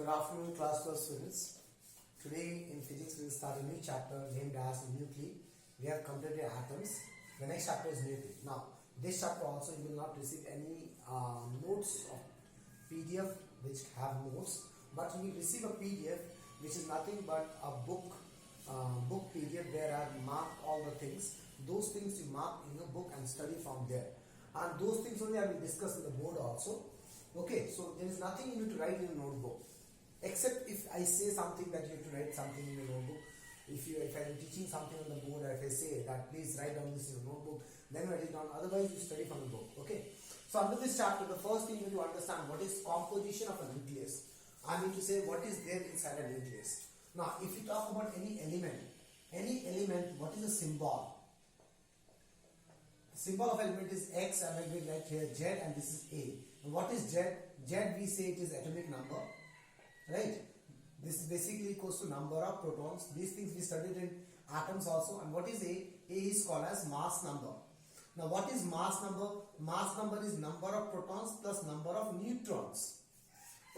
Good afternoon, class 12 students. Today in physics we will start a new chapter named as nuclei. We have completed atoms. The next chapter is nuclei. Now, this chapter also you will not receive any notes of PDF which have notes, but you will receive a PDF which is nothing but a book PDF where I have marked all the things. Those things you mark in your book and study from there. And those things only I will discuss in the board also. Okay, so there is nothing you need to write in a notebook, except if I say something that you have to write something in your notebook. If I am teaching something on the board, or if I say that please write down this in your notebook, then write it down. Otherwise, you study from the book. Okay. So under this chapter, the first thing you need to understand what is composition of a nucleus. I need to say what is there inside a nucleus. Now, if you talk about any element, what is the symbol? The symbol of element is X, and I will write here Z, and this is A. And what is Z? Z we say it is atomic number, right? This is basically equals to number of protons. These things we studied in atoms also. And what is A? A is called as mass number. Now what is mass number? Mass number is number of protons plus number of neutrons.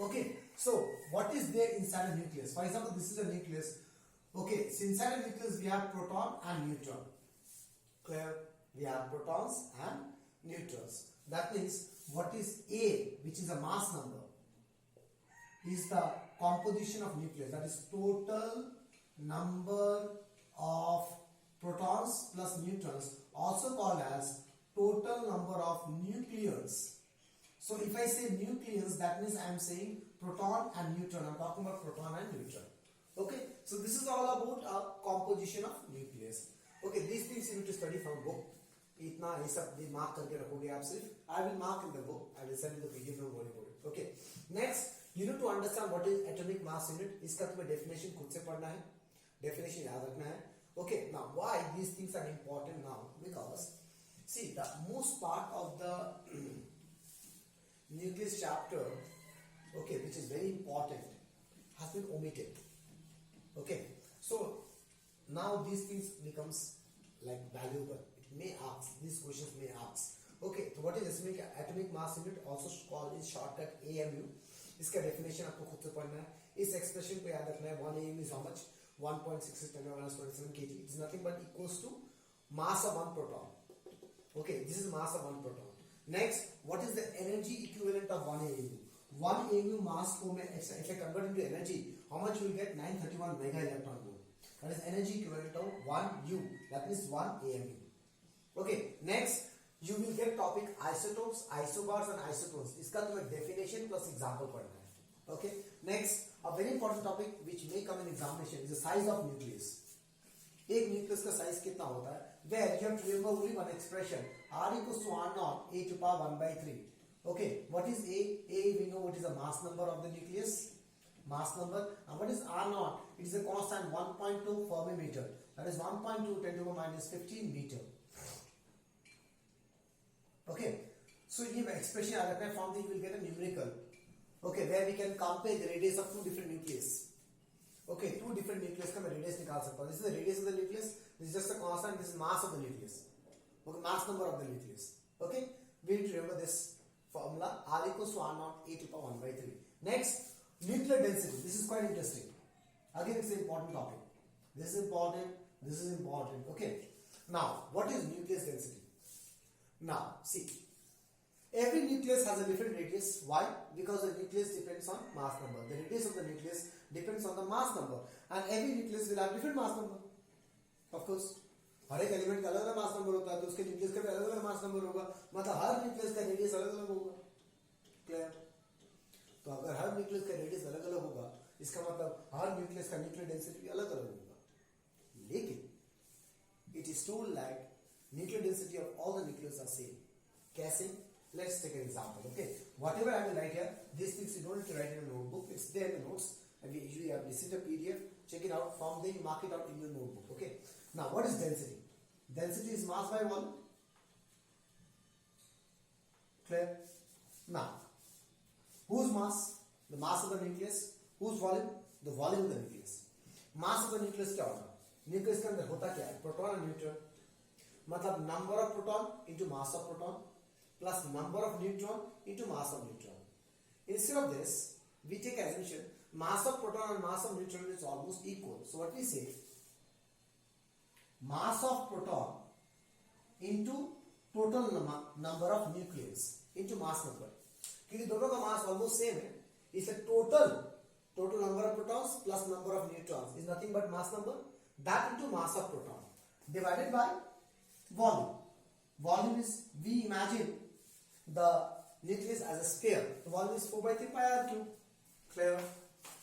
Okay, so what is there inside a nucleus? For example, this is a nucleus. Okay, so inside a nucleus we have proton and neutron. Clear? We have protons and neutrons. That means what is A, which is a mass number, is the composition of nucleus. That is total number of protons plus neutrons, also called as total number of nucleons. So if I say nucleons, that means I am saying proton and neutron. I am talking about proton and neutron. Okay, so this is all about composition of nucleus. Okay, these things you need to study from book. इतना ये सब भी mark करके रखोगे आप सिर्फ. I will mark in the book. I will send you the PDF. Don't worry about it. Okay. Next, you need to understand what is atomic mass unit. इसका तुम्हें definition खुद से पढ़ना है. Definition याद रखना है. Okay. Now, why these things are important now? Because see, the most part of the nucleus chapter, okay, which is very important, has been omitted. Okay. So now these things becomes like valuable. May ask, these questions may ask. Okay, so what is atomic mass unit, also called in shortcut AMU. इसका definition आपको खुद से पढ़ना है. इस expression को याद रखना है. 1 AMU is how much? 1.66 × 10⁻⁻⁷ kg. It is nothing but equals to mass of one proton. Okay, this is mass of one proton. Next, what is the energy equivalent of 1 AMU? 1 AMU mass को मैं if I convert into energy, how much you will get? 931 mega electron volt. That is energy equivalent of 1 U. That means 1 AMU. Okay, next you will get topic isotopes, isobars and isotones. इसका तुम्हें definition plus example पढ़ना है. Okay, next a very important topic which may come in examination is the size of nucleus. एक nucleus का size कितना होता है? Where you have to remember only one expression. R equals to R naught A to the power 1/3. Okay, what is A? A we know what is the mass number of the nucleus. Mass number. And what is R naught? It is a constant 1.2 Fermi-meter. That is 1.2 × 10⁻15 meter. Okay, so if expression from the you will get a numerical. Okay, where we can compare the radius of two different nucleus. Okay, two different nucleus का मैं radius निकाल सकता हूँ. This is the radius of the nucleus. This is just a constant. This is mass of the nucleus. Okay, mass number of the nucleus. Okay, we need to remember this formula. R equals to R naught A to the power 1/3. Next, nuclear density. This is quite interesting. Again, it's an important topic. This is important. This is important. Okay. Now, what is nucleus density? Now, see, every nucleus has a different radius. Why? Because the nucleus depends on mass number. The radius of the nucleus depends on the mass number, and every nucleus will have different mass number. Of course, हर एक element का अलग-अलग mass number होता है, तो उसके nucleus का भी अलग-अलग मास नंबर होगा. मतलब हर न्यूक्लियस का रेडियस अलग-अलग होगा. क्लियर? तो अगर हर न्यूक्लियस का रेडियस अलग-अलग होगा, इसका मतलब हर न्यूक्लियस का न्यूक्लियर डेंसिटी भी अलग-अलग होगा. लेकिन it is told like nuclear density of all the nucleus are same. कैसे? Let's take an example. Okay, whatever I will write here, these things you don't need to write in a notebook. It's there in the notes, and we usually have received a PDF. Check it out. From there, you mark it out in your notebook. Okay. Now, what is density? Density is mass by volume. Clear? Now, whose mass? The mass of the nucleus. Whose volume? The volume of the nucleus. Mass of the nucleus क्या होगा? Nucleus के अंदर होता क्या है? Proton and neutron. मतलब number of proton into mass of proton plus number of neutron into mass of neutron. Instead of this, we take assumption mass of proton and mass of neutron is almost equal. So what we say, mass of proton into total number of nucleons into mass number, क्योंकि दोनों का मास almost same है, इसलिए total number of protons plus number of neutrons is nothing but mass number, that into mass of proton divided by volume. Volume is, we imagine the nucleus as a sphere, तो volume is 4/3 pi r cube. Clear?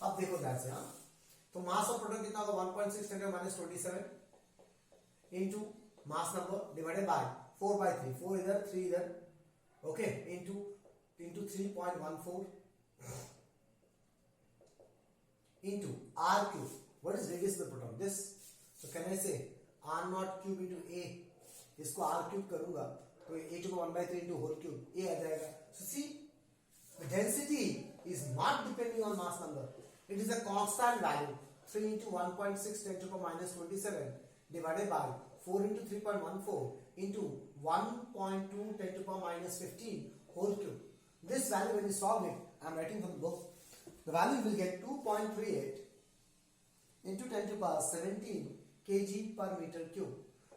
अब देखो ध्यान से, हाँ, तो mass of proton कितना होगा 1.6 × 27 into mass number divided by 4/3, 4 इधर 3 इधर, okay, into 3.14 into r cube. What is radius of the proton? This. So can I say r naught cube into a, इसको r cube करूंगा तो a to the 1/3 into whole cube, a आ जाएगा. So see, the density is not depending on mass number. It is a constant value. 3 into 1.6 10 to the minus 27 divided by 4 into 3.14 into 1.2 10 to the power minus 15 whole cube. This value, when you solve it, I am writing from the book, the value will get 2.38 into 10 to the power 17 kg per meter cube.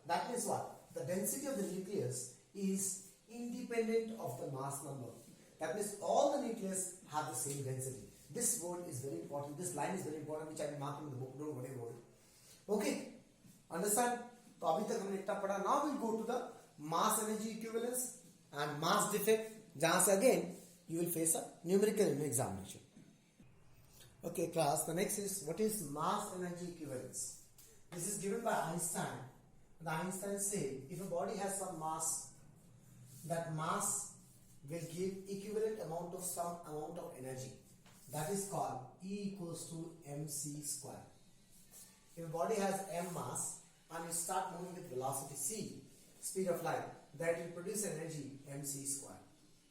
That means what? The density of the nucleus is independent of the mass number. That means all the nucleus have the same density. This word is very important. This line is very important, which I will mark in the book. Don't worry about it. Okay, understand? तो अभी तक हमने इतना पढ़ा. Now we'll go to the mass energy equivalence and mass defect, जहाँ से again you will face a numerical examination. Okay, class. The next is, what is mass energy equivalence? This is given by Einstein. The Einstein said if a body has some mass, that mass will give equivalent amount of some amount of energy. That is called E equals to mc square. If a body has m mass and you start moving with velocity c, speed of light, that will produce energy mc square.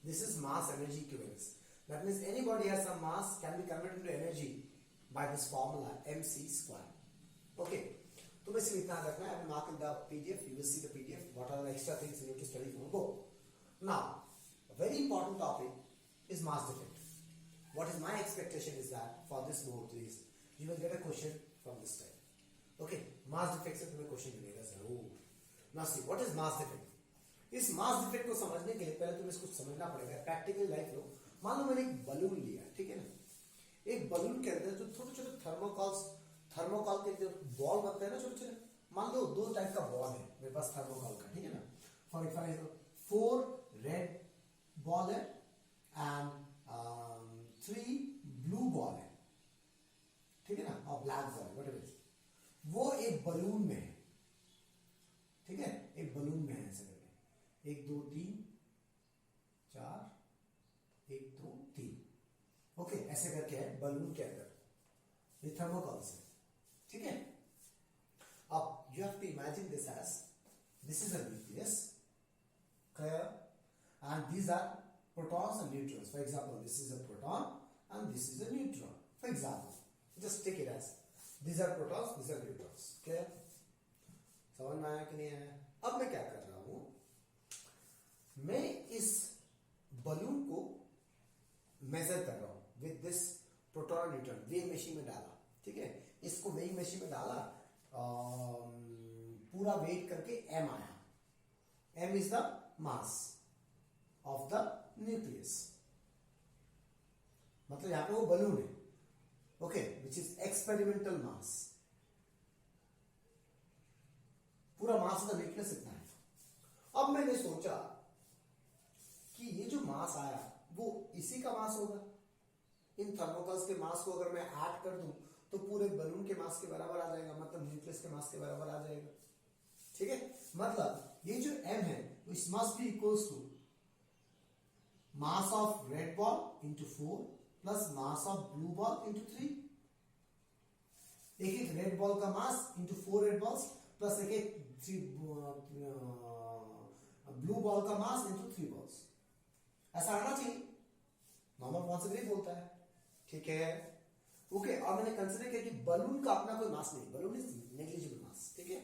This is mass energy equivalence. That means any body has some mass can be converted into energy by this formula mc square. Okay. तो बस इतना रखना है. I will mark in the PDF. You will see the PDF. What are the extra things you need to study from the book? Now, a very important topic is mass defect. What is my expectation is that for this note is you will get a question from this type. Okay, mass defect से तुम्हें question मिलेगा जरूर. Now see, what is mass defect? इस mass defect को समझने के लिए पहले तुम्हें इसको समझना पड़ेगा. Practical life लो. मान लो मैंने एक बलून लिया, ठीक है ना? एक बलून के अंदर जो छोटे-छोटे थर्मोकॉल के जो बॉल बनते हैं ना छोटे-छोटे, मान लो 2 टाइप का बॉल है मेरे पास थर्मोकॉल का, ठीक है ना? For example, 4 red ball है and 3 blue ball है, ठीक है ना? और black ball, whatever it is. वो एक बलून में है, ठीक है? एक बलून में है ऐसे करके 1 2 3 4 1 2 3, ओके, ऐसे करके है बलून के अंदर. ये थर्मोकॉल से, ठीक है? अब you have to imagine this as, this is a nucleus, clear? And these are protons and neutrons. For example, this is a proton and this is a neutron. For example, just take it as, these are protons, these are neutrons. Clear? समझ में आया कि नहीं आया? अब मैं क्या कर रहा हूं, मैं इस बलून को मेजर कर रहा हूं विद दिस प्रोटॉन और न्यूट्रॉन. वेइंग मशीन में डाला, ठीक है? इसको वेइंग मशीन में डाला, पूरा वेट करके m आया. m is the mass of the nucleus. मतलब यहां पे वो बलून है, ओके, विच इज एक्सपेरिमेंटल मास. पूरा मास ऑफ द न्यूक्लियस इतना है. अब मैंने सोचा कि ये जो मास आया वो इसी का मास होगा. इन थर्मोकॉल्स के मास को अगर मैं ऐड कर दूं तो पूरे बलून के मास के बराबर आ जाएगा, मतलब न्यूक्लियस के मास के बराबर आ जाएगा, ठीक है? मतलब ये जो m है it must be equals to mass of red ball into 4 plus mass of blue ball into 3. एक रेड बॉल का mass into 4 red balls plus एक ब्लू बॉल का मास इंटू 3 बॉल्स. ऐसा आना चाहिए. नॉर्मल कॉन्सेप्ट बोलता है, ठीक है? ओके, और मैंने कंसीडर किया कि बलून का अपना कोई मास नहीं, बलून इज नेग्लिजिबल मास, ठीक है?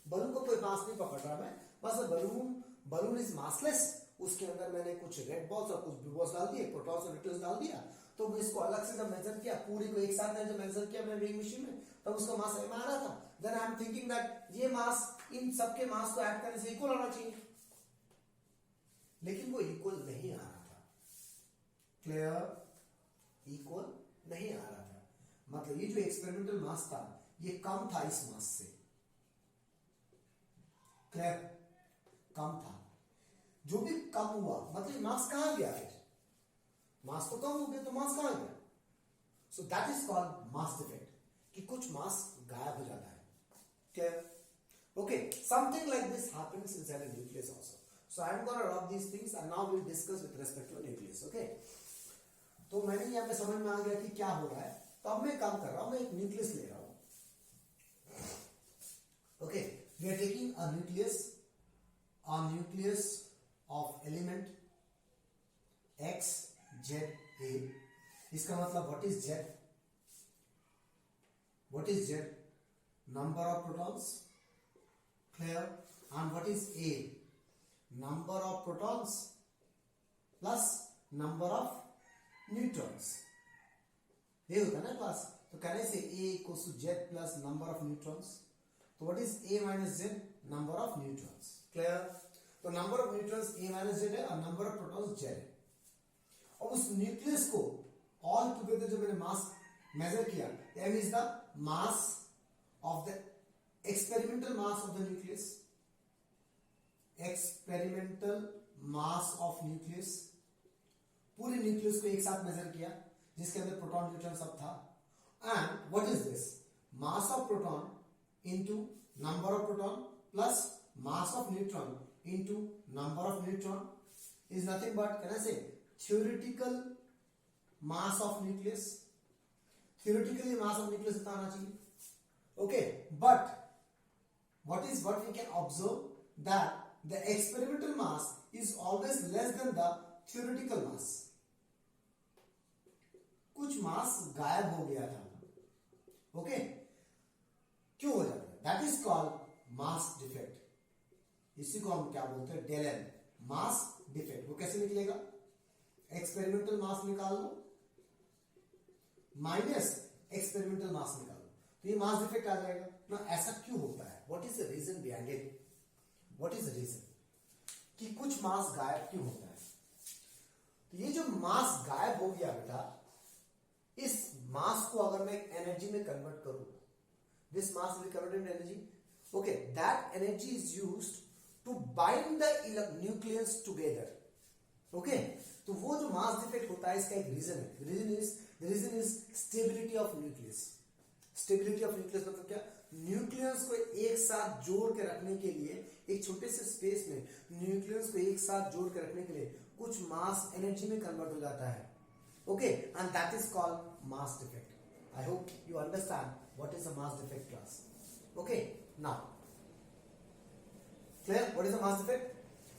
बलून को कोई मास नहीं पकड़ रहा मैं, बस बलून इज मासलेस. उसके अंदर मैंने कुछ रेड बॉल्स और कुछ ब्लू बॉल्स डाल दिए, प्रोटॉन्स और न्यूट्रॉन्स डाल दिया, तो इसको अलग से जब मेजर किया, पूरी को एक साथ जब मेजर किया मैंने वेइंग मशीन में, तब उसका मास एम आ रहा था. Then I am thinking that ये मास इन सबके मास को ऐड करने से इक्वल होना चाहिए, लेकिन वो इक्वल नहीं आ रहा था. क्लियर? इक्वल नहीं आ रहा था. मतलब ये जो एक्सपेरिमेंटल मास था ये कम था इस मास से. क्लियर? कम था. जो भी कम हुआ मतलब मास कहां गया? फिर मास तो कम हो गया, तो मास कहां गया? So that is called mass defect, कि कुछ मास गायब हो जाता है. Clear? Okay, something like this happens inside a nucleus also. So I am gonna rub these things and now we will discuss with respect to nucleus. Okay, तो मैंने यहां पे समझ में आ गया कि क्या हो रहा है. तो अब मैं काम कर रहा हूं, मैं एक न्यूक्लियस ले रहा हूं. Okay, we are taking a nucleus of element x z a. इसका मतलब what is z? What is z? Number of protons. Clear? And what is a? Number of protons plus number of neutrons. ये होता है ना class. तो कहने से a equals to z plus number of neutrons. तो what is a minus z? Number of neutrons. Clear? तो number of neutrons a minus Z है और नंबर ऑफ प्रोटॉन्स z है. और उस न्यूक्लियस को ऑल टुगेदर जो मैंने मास मेजर किया, m is the mass of the experimental mass of the nucleus. Experimental mass of nucleus, पूरे न्यूक्लियस को एक साथ मेजर किया जिसके अंदर प्रोटॉन न्यूट्रॉन सब था. And what is this? Mass of proton into number of proton plus mass of neutron into number of neutron is nothing but, can I say, theoretical mass of nucleus. Theoretically mass of nucleus इतना आना चाहिए. Okay, but what we can observe that the experimental mass is always less than the theoretical mass. कुछ mass गायब हो गया था. Okay, क्यों हो जाता है? That is called mass defect. इसी को हम क्या बोलते हैं? Del M, mass defect. वो कैसे निकलेगा? एक्सपेरिमेंटल मास निकाल लो माइनस एक्सपेरिमेंटल मास निकाल लो, तो ये मास डिफेक्ट आ जाएगा ना. ऐसा क्यों होता है? What is the reason behind it? What is the reason कि कुछ मास गायब क्यों होता है? तो ये जो मास गायब हो गया बेटा, इस मास को अगर मैं एनर्जी में कन्वर्ट करूं, this mass will convert into energy. Okay, that energy is used to bind the nucleons together. Okay, तो वो जो मास डिफेक्ट होता है इसका एक रीजन है. Reason is stability of nucleus. Stability of nucleus मतलब क्या? न्यूक्लियस को एक साथ जोड़ के रखने के लिए, एक छोटे से स्पेस में न्यूक्लियस को एक साथ जोड़ के रखने के लिए कुछ मास एनर्जी में कन्वर्ट हो जाता है. Okay, and that is called mass defect. I hope you understand what is a mass defect class. Okay, now clear? What is the mass defect?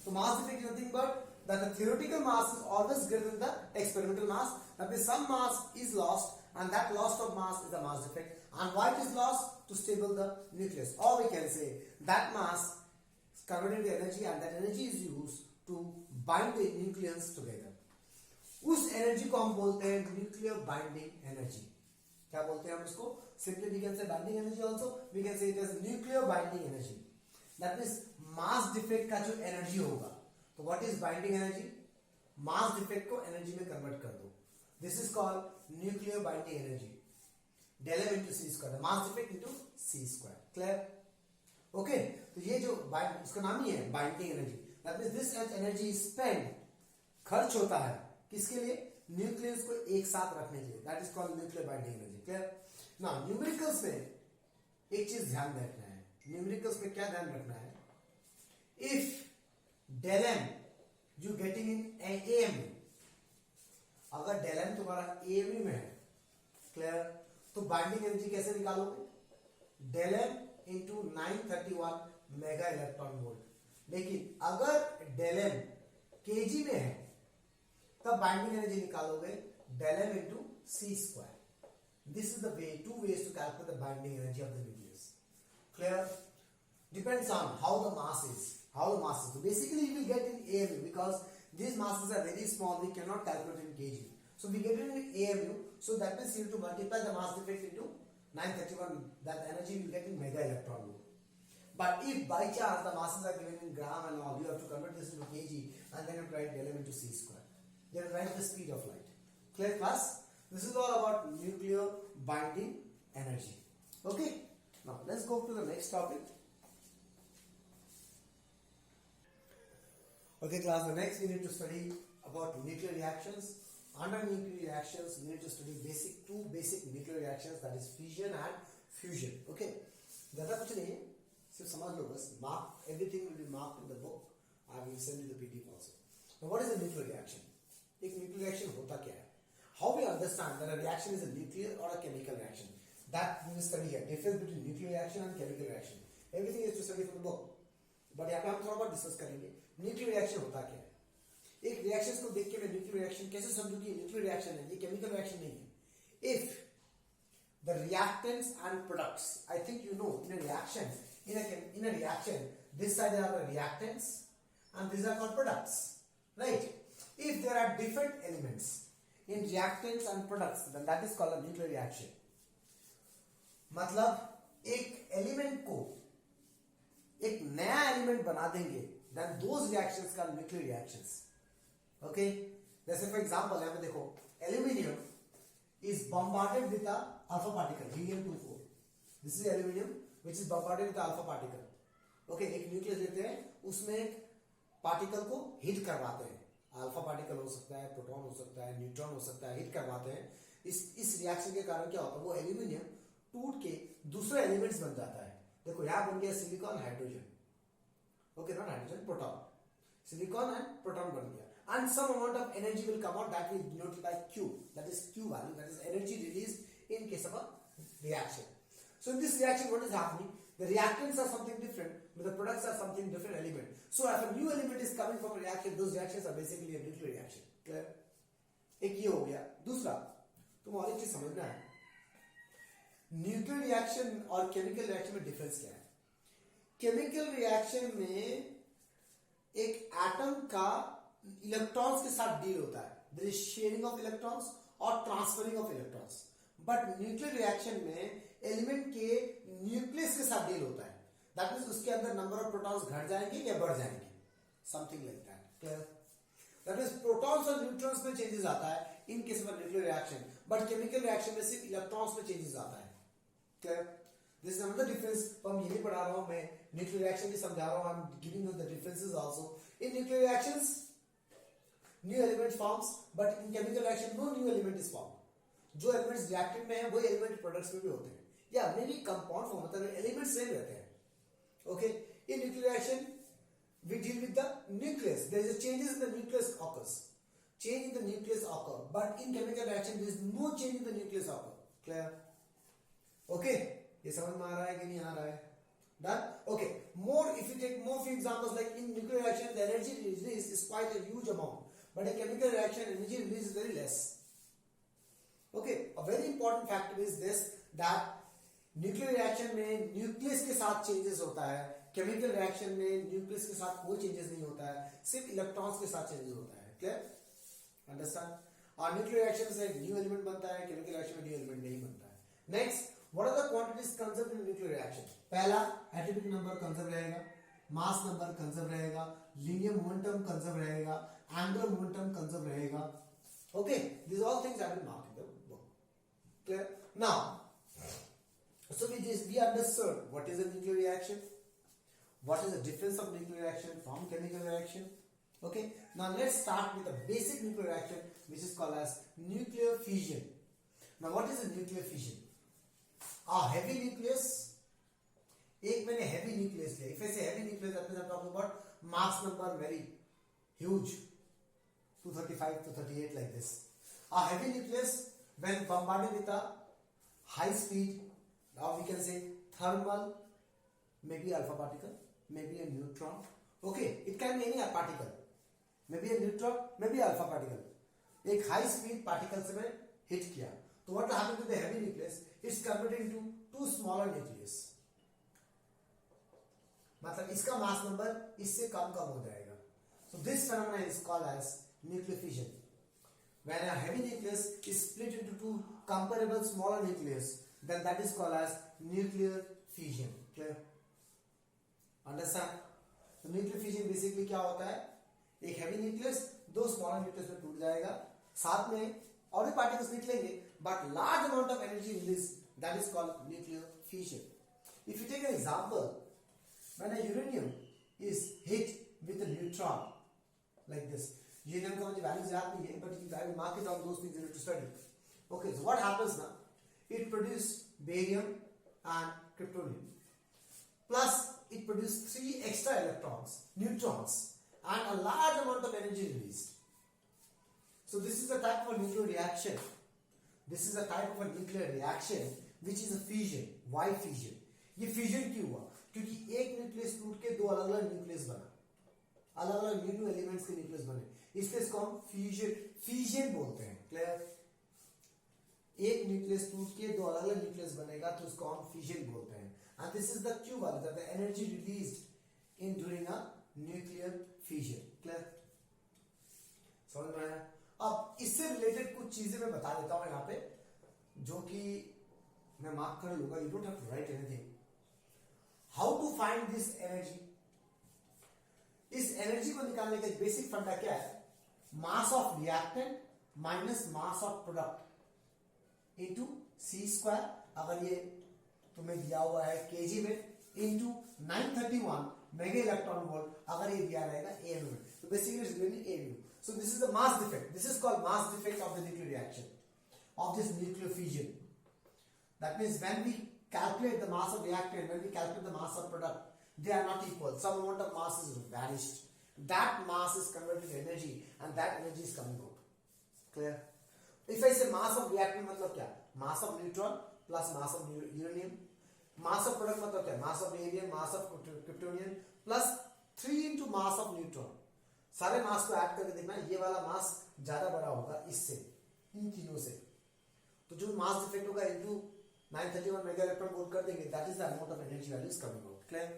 So mass defect is nothing but that the theoretical mass is always greater than the experimental mass. That means some mass is lost, and that loss of mass is a mass defect. And why it is lost? To stable the nucleus. Or we can say that mass is converted into energy, and that energy is used to bind the nucleons together. उस energy को हम बोलते हैं nuclear binding energy. क्या बोलते हैं हम इसको? Simply we can say binding energy also. We can say it as nuclear binding energy. That means mass defect का जो एनर्जी होगा, तो what is binding energy? Mass defect को एनर्जी में कन्वर्ट कर दो. This is called nuclear binding energy. Del M into C square, mass defect into C square. Clear? Okay, तो ये जो इसका नाम ही है binding energy. That means this energy spend, खर्च होता है किसके लिए? न्यूक्लियस को एक साथ रखने के लिए. That is called nuclear binding energy. Clear? Now numericals में एक चीज ध्यान रखना है. न्यूमेरिकल्स में क्या ध्यान रखना है? If del m you getting in AM, अगर del m तुम्हारा AM में है, क्लियर, तो बाइंडिंग एनर्जी कैसे निकालोगे? del m into 931 mega electron volt. लेकिन अगर del m kg में है तब बाइंडिंग एनर्जी निकालोगे del m into c square. This is the way, two ways to calculate the binding energy of the nucleus. Clear? Depends on how the mass is. So basically you will get in AMU because these masses are very small, we cannot calculate in kg. So we get it in AMU. So that means you have to multiply the mass defect into 931. That energy you get in mega electron volt. But if by chance the masses are given in gram and all, you have to convert this into kg and then you write the element to c square. Then write the speed of light. Clear class? This is all about nuclear binding energy. Okay? Now let's go to the next topic. Okay class, the next we need to study about nuclear reactions. Under nuclear reactions, we need to study two basic nuclear reactions, that is fission and fusion. Okay? ज़्यादा कुछ नहीं है, सिर्फ समझ लो बस. Mark, everything will be marked in the book. I will send you the PDF also. Now what is a nuclear reaction? एक nuclear reaction होता क्या है? How we understand that a reaction is a nuclear or a chemical reaction? That we will study here. Difference between nuclear reaction and chemical reaction. Everything is to study from the book. But यहाँ पे हम थोड़ा बहुत discuss करेंगे. Nuclear reaction होता क्या है? एक रिएक्शंस को देख के मैं न्यूक्लियर रिएक्शन कैसे समझूं कि न्यूक्लियर रिएक्शन है, ये केमिकल रिएक्शन नहीं है. If the reactants and products, I think you know, in a reaction, this side are the reactants and these are called products, right? If there are different elements in reactants and products, then that is called a nuclear reaction. मतलब एक element को एक नया element बना देंगे, then those reactions called nuclear reactions. Okay, जैसे for example यहाँ पे देखो, aluminium is bombarded with a alpha particle helium-24. This is aluminium which is bombarded with alpha particle. Okay, एक न्यूक्लियस लेते हैं, उसमें एक पार्टिकल को हिट करवाते हैं. अल्फा पार्टिकल हो सकता है, प्रोटॉन हो सकता है, न्यूट्रॉन हो सकता है, हिट करवाते हैं. इस रिएक्शन के कारण क्या होता है, वो एल्यूमिनियम टूट के दूसरे एलिमेंट्स बन जाता है. देखो यहाँ बन गया silicon hydrogen. Okay, not hydrogen, proton. Silicon and proton बन गया. And some amount of energy will come out, that will denote by Q. That is Q value. That is energy released in case of a reaction. So in this reaction, what is happening? The reactants are something different, but the products are something different element. So if a new element is coming from a reaction, those reactions are basically a nuclear reaction. Clear? एक ये हो गया. दूसरा, तुम और एक चीज समझना है. न्यूक्लियर रिएक्शन और केमिकल रिएक्शन में डिफरेंस क्या है? केमिकल रिएक्शन में एक एटम का इलेक्ट्रॉन्स के साथ डील होता है. There is sharing of electrons और transferring of electrons. But nuclear reaction में एलिमेंट के न्यूक्लियस के साथ डील होता है. दैट मींस उसके अंदर नंबर ऑफ प्रोटॉन्स घट जाएंगे या बढ़ जाएंगे, something like that. Clear? That means protons और न्यूट्रॉन्स में चेंजेस आता है इन case of nuclear reaction, but chemical reaction में सिर्फ इलेक्ट्रॉन्स में चेंजेस आता है. Clear? This is another difference. तो हम ये नहीं पढ़ा रहा हूं मैं, न्यूक्लियर रिएक्शन भी समझा रहा हूं. I am giving you the differences also. In nuclear reactions new element forms, but in chemical reaction no new element is formed. जो elements reactant में है वही element products में भी होते हैं. या maybe compound form, मतलब elements same रहते हैं. Okay, in nuclear reaction we deal with the nucleus. There is a changes in the nucleus occurs. Change in the nucleus occur, but in chemical reaction there is no change in the nucleus occur. Clear? Okay, ये समझ में आ रहा है कि नहीं आ रहा है? Done? Okay. More, if you take more few examples, like in nuclear reaction, the energy release is quite a huge amount. But a chemical reaction, energy release is very less. Okay, a very important factor is this, that nuclear reaction में nucleus के साथ changes होता है, chemical reaction में nucleus के साथ कोई changes नहीं होता है, सिर्फ electrons के साथ changes होता है. Clear? Understand? और nuclear reaction से एक new element बनता है, chemical reaction में new element नहीं बनता है. Next, what are the quantities conserved in nuclear reaction? पहला, atomic number conserved रहेगा, mass number conserved रहेगा, linear momentum conserved रहेगा, angular momentum conserved रहेगा. Okay, these all things have been marked in the book. Clear? Now, so we understood what is a nuclear reaction, what is the difference of nuclear reaction from chemical reaction. Okay, now let's start with a basic nuclear reaction which is called as nuclear fission. Now what is a nuclear fission? A heavy nucleus. एक मैंने heavy nucleus लिया. If I say heavy nucleus, that means I'm talking about mass number very huge, 235 to 38 like this. A heavy nucleus when bombarded with a high speed, now we can say thermal, maybe alpha particle, maybe a neutron. Okay, it can be any particle, maybe a neutron, maybe alpha particle. एक high speed particle से मैं hit किया, तो what will happen to the heavy nucleus? It's converted into two smaller nucleus. मतलब इसका mass number इससे कम हो जाएगा. So this phenomenon is called as nuclear fission. When a heavy nucleus is split into two comparable smaller nucleus, then that is called as nuclear fusion. Clear? Understand? तो nuclear fission basically क्या होता है, एक heavy nucleus दो smaller nucleus में टूट जाएगा, साथ में और भी पार्टिकल्स निकलेंगे, but large amount of energy release, that is called nuclear fission. If you take an example, when a uranium is hit with a neutron like this, uranium का मुझे वैल्यूज याद नहीं है, but I will mark it down, those things you need to study. Okay, so what happens now, it produced barium and kryptonium, plus it produced 3 extra electrons, neutrons, and a large amount of energy released. So this is a type of a nuclear reaction. This is a type of a nuclear reaction which is a fusion. Why fusion? ये fusion क्यों हुआ? क्योंकि एक nucleus टूट के दो अलग अलग न्यूक्लियस बना, अलग अलग न्यू एलिमेंट्स के न्यूक्लियस बने, इसलिए इसको हम फ्यूजन बोलते हैं. क्लियर? एक न्यूक्लियस टूट के दो अलग अलग न्यूक्लियस बनेगा तो उसको हम फिजन बोलते हैं. And this is the Q value, that the energy released in during a nuclear fission. Clear? समझ में आया? अब इससे रिलेटेड कुछ चीजें मैं बता देता हूं यहां पे, जो कि मैं मार्क कर लूंगा, you don't have to write anything. How to find this energy? इस एनर्जी को निकालने का बेसिक फंडा क्या है? Mass of reactant minus mass of product into C square, अगर ये तुम्हें दिया हुआ है केजी में, इंटू 931 मेगा इलेक्ट्रॉन वोल्ट, अगर ये दिया रहेगा एएम में, तो basically it's given in am. So this is the mass defect. This is called mass defect of the nuclear reaction of this nuclear fusion. That means when we calculate the mass of reactant, when we calculate the mass of product, they are not equal. Some amount of mass is vanished. That mass is converted to energy, and that energy is coming out. Clear? If I say mass of reactant मतलब क्या? Mass of neutron plus mass of uranium. Mass of product मतलब क्या? Mass of barium, mass of kryptonium plus 3 into mass of neutron. सारे मास को add करके देखना, ये वाला मास ज्यादा बड़ा होगा इससे, इन तीनों से. तो जो मास डिफेक्ट होगा इनटू 931 मेगा इलेक्ट्रॉन वोल्ट कर देंगे, that is the amount of energy value is coming out. Clear?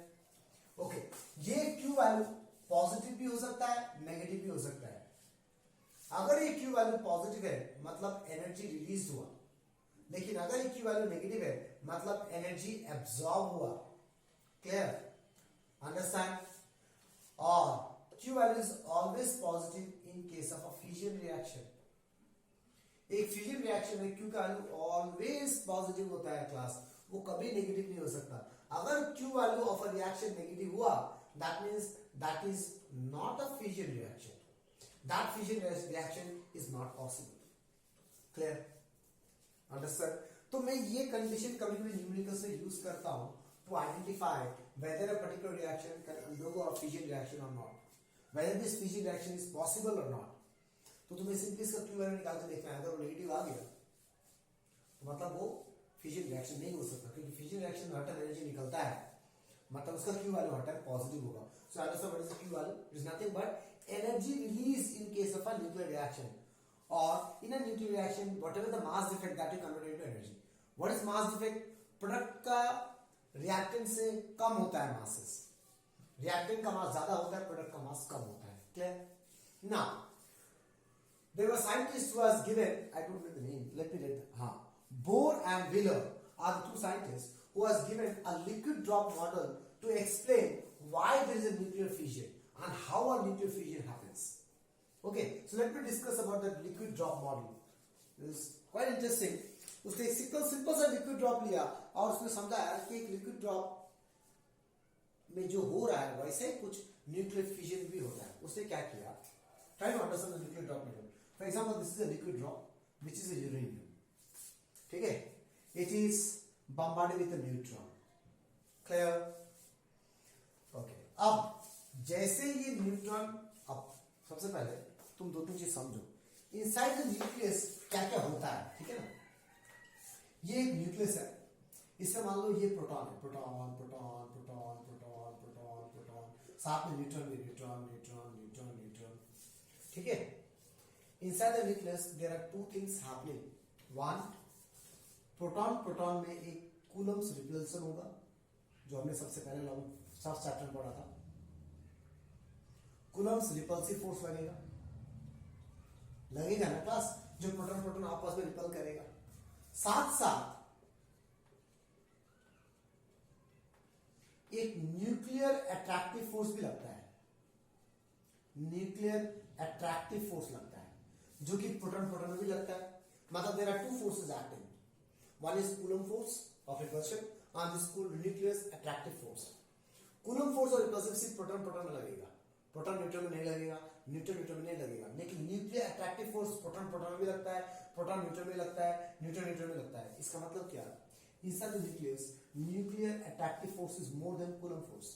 Okay, ये क्यू वैल्यू पॉजिटिव भी हो सकता है, नेगेटिव भी हो सकता है. अगर ये क्यू वैल्यू पॉजिटिव है मतलब एनर्जी रिलीज हुआ, लेकिन अगर ये क्यू वैल्यू नेगेटिव है मतलब एनर्जी एब्सॉर्ब हुआ. क्लियर? अंडरस्टैंड? और Q value is always positive in case of a fusion reaction. एक फ्यूजन रिएक्शन में क्यू का वैल्यू ऑलवेज पॉजिटिव होता है क्लास, वो कभी नेगेटिव नहीं हो सकता. अगर Q value of a reaction negative हुआ, that means that is not a fusion reaction. That fusion reaction is not possible. Clear? Understand? तो मैं ये कंडीशन कभी कभी न्यूमेरिकल से यूज करता हूं to identify whether a particular reaction can undergo a fusion reaction और नॉट, whether this fusion reaction is possible और नॉट. तो तुम्हें सिंपली इसका क्यू वैल्यू निकाल के देखना है. अगर वो नेगेटिव आ गया तो मतलब वो फ्यूजन रिएक्शन नहीं हो सकता, क्योंकि फ्यूजन रिएक्शन में हर टाइम एनर्जी निकलता है, मतलब उसका क्यू वैल्यू हर टाइम पॉजिटिव होगा. So understand what is the Q value? It is nothing but energy release in case of a nuclear reaction, और in a nuclear reaction whatever the mass defect that is converted into energy. What is mass defect? Product का reactant से कम होता है masses, reactant का मास ज्यादा होता है, प्रोडक्ट का मास कम होता है. Clear? Now there were scientists who was given, I don't know the name, let me read. Bohr and Wheeler are the two scientists who was given a liquid drop model to explain why there is a nuclear fission and how a nuclear fission happens. Okay, so let me discuss about that liquid drop model. This is quite interesting. उसने एक simple सा liquid drop लिया और उसने समझाया कि एक liquid drop में जो हो रहा है वैसे कुछ nuclear fission भी होता है. उसने क्या किया? Try to understand the liquid drop model. For example, this is a liquid drop, which is a uranium. ठीक है? It is bombarded with a neutron. Clear? Okay. अब जैसे ये न्यूट्रॉन, अब सबसे पहले तुम दो तीन चीज समझो. Inside the nucleus क्या क्या होता है, ठीक है ना? ये एक न्यूक्लियस है, इससे मान लो ये प्रोटॉन है, proton proton proton proton proton proton, साथ में न्यूट्रॉन भी, न्यूट्रॉन न्यूट्रॉन न्यूट्रॉन न्यूट्रॉन. ठीक है? Inside the nucleus there are two things happening. One, proton में एक कूलम्स रिपल्सन होगा, जो हमने सबसे पहले फर्स्ट चैप्टर में पढ़ा था. कूलम्स रिपल्सिव फोर्स लगेगा, लगेगा ना क्लास, जो प्रोटॉन प्रोटॉन आपस में रिपल करेगा। साथ साथ एक न्यूक्लियर अट्रैक्टिव फोर्स भी लगता है, न्यूक्लियर अट्रैक्टिव फोर्स लगता है, जो कि प्रोटॉन प्रोटॉन में भी लगता है। मतलब there are two forces acting, one is Coulomb force of repulsion and this called nuclear attractive force. Coulomb force और रिपल्सिव सिर्फ प्रोटॉन प्रोटॉन में लगेगा, प्रोटॉन न्यूट्रॉन में नहीं लगेगा, न्यूट्रॉन न्यूट्रॉन में नहीं लगेगा। लेकिन nuclear attractive force proton proton में भी लगता है, प्रोटॉन न्यूट्रॉन में लगता है, न्यूट्रॉन न्यूट्रॉन में लगता है। इसका मतलब क्या, inside the nucleus nuclear attractive force is more than coulomb force,